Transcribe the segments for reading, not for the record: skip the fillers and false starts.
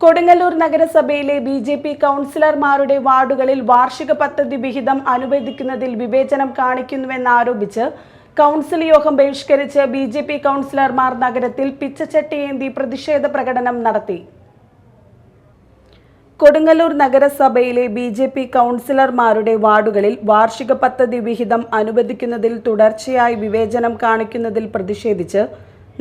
കൊടുങ്ങല്ലൂർ നഗരസഭയിലെ ബി.ജെ.പി. കൗൺസിലർമാരുടെ വാർഡുകളിൽ വാർഷിക പദ്ധതി വിഹിതം അനുവദിക്കുന്നതിൽ വിവേചനം കാണിക്കുന്നുവെന്നാരോപിച്ച് കൗൺസിൽ യോഗം ബഹിഷ്കരിച്ച് ബി.ജെ.പി. കൗൺസിലർമാർ നഗരത്തിൽ പിച്ചച്ചട്ടിയേന്തി പ്രതിഷേധ പ്രകടനം നടത്തി. കൊടുങ്ങല്ലൂർ നഗരസഭയിലെ ബി.ജെ.പി. കൗൺസിലർമാരുടെ വാർഡുകളിൽ വാർഷിക പദ്ധതി വിഹിതം അനുവദിക്കുന്നതിൽ തുടർച്ചയായി വിവേചനം കാണിക്കുന്നതിൽ പ്രതിഷേധിച്ച്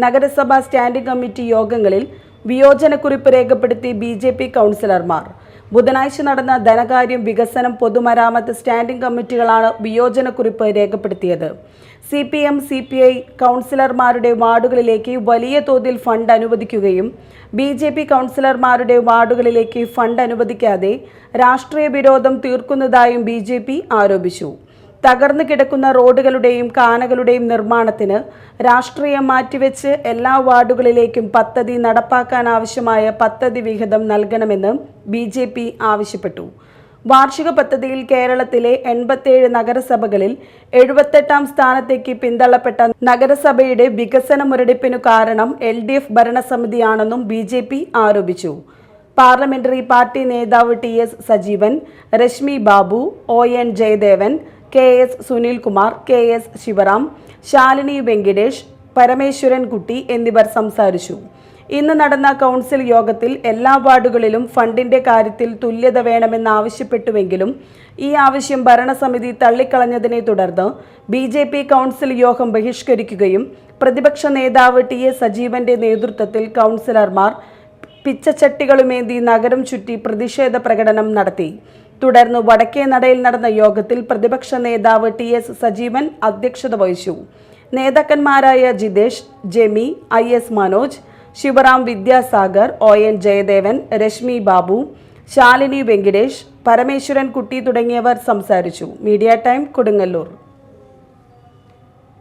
നഗരസഭാ സ്റ്റാൻഡിംഗ് കമ്മിറ്റി യോഗങ്ങളിൽ വിയോജനക്കുറിപ്പ് രേഖപ്പെടുത്തി ബി.ജെ.പി. കൗൺസിലർമാർ. ബുധനാഴ്ച നടന്ന ധനകാര്യം, വികസനം, പൊതുമരാമത്ത് സ്റ്റാൻഡിംഗ് കമ്മിറ്റികളാണ് വിയോജനക്കുറിപ്പ് രേഖപ്പെടുത്തിയത്. CPM, CPI കൗൺസിലർമാരുടെ വാർഡുകളിലേക്ക് വലിയ തോതിൽ ഫണ്ട് അനുവദിക്കുകയും ബി.ജെ.പി. കൗൺസിലർമാരുടെ വാർഡുകളിലേക്ക് ഫണ്ട് അനുവദിക്കാതെ രാഷ്ട്രീയ വിരോധം തീർക്കുന്നതായും ബി.ജെ.പി. ആരോപിച്ചു. തകർന്നു കിടക്കുന്ന റോഡുകളുടെയും കാനകളുടെയും നിർമ്മാണത്തിന് രാഷ്ട്രീയം മാറ്റിവെച്ച് എല്ലാ വാർഡുകളിലേക്കും പദ്ധതി നടപ്പാക്കാനാവശ്യമായ പദ്ധതി വിഹിതം നൽകണമെന്ന് ബി.ജെ.പി. ആവശ്യപ്പെട്ടു. വാർഷിക പദ്ധതിയിൽ കേരളത്തിലെ 87 നഗരസഭകളിൽ 78ാം സ്ഥാനത്തേക്ക് പിന്തള്ളപ്പെട്ട നഗരസഭയുടെ വികസന മുരടിപ്പിനു കാരണം LDF ഭരണസമിതിയാണെന്നും ബി.ജെ.പി. ആരോപിച്ചു. പാർലമെന്ററി പാർട്ടി നേതാവ് TS Sajeevan, Rashmi Babu, ON Jayadevan, KS Sunilkumar, KS Sivaram, Shalini Venkitesh, Parameswaran Kutty എന്നിവർ സംസാരിച്ചു. ഇന്ന് നടന്ന കൗൺസിൽ യോഗത്തിൽ എല്ലാ വാർഡുകളിലും ഫണ്ടിന്റെ കാര്യത്തിൽ തുല്യത വേണമെന്നാവശ്യപ്പെട്ടുവെങ്കിലും ഈ ആവശ്യം ഭരണസമിതി തള്ളിക്കളഞ്ഞതിനെ തുടർന്ന് ബി.ജെ.പി. കൗൺസിൽ യോഗം ബഹിഷ്കരിക്കുകയും പ്രതിപക്ഷ നേതാവ് TS സജീവന്റെ നേതൃത്വത്തിൽ കൗൺസിലർമാർ പിച്ചച്ചട്ടികളുമേന്തി നഗരം ചുറ്റി പ്രതിഷേധ പ്രകടനം നടത്തി. തുടർന്ന് വടക്കേ നടയിൽ നടന്ന യോഗത്തിൽ പ്രതിപക്ഷ നേതാവ് TS സജീവൻ അധ്യക്ഷത വഹിച്ചു. നേതാക്കന്മാരായ ജിതേഷ്, ജെമി, IS മനോജ്, ശിവറാം വിദ്യാസാഗർ, ON ജയദേവൻ, രശ്മി ബാബു, ശാലിനി വെങ്കിടേഷ്, പരമേശ്വരൻ കുട്ടി തുടങ്ങിയവർ സംസാരിച്ചു. Media time, Kodungallur.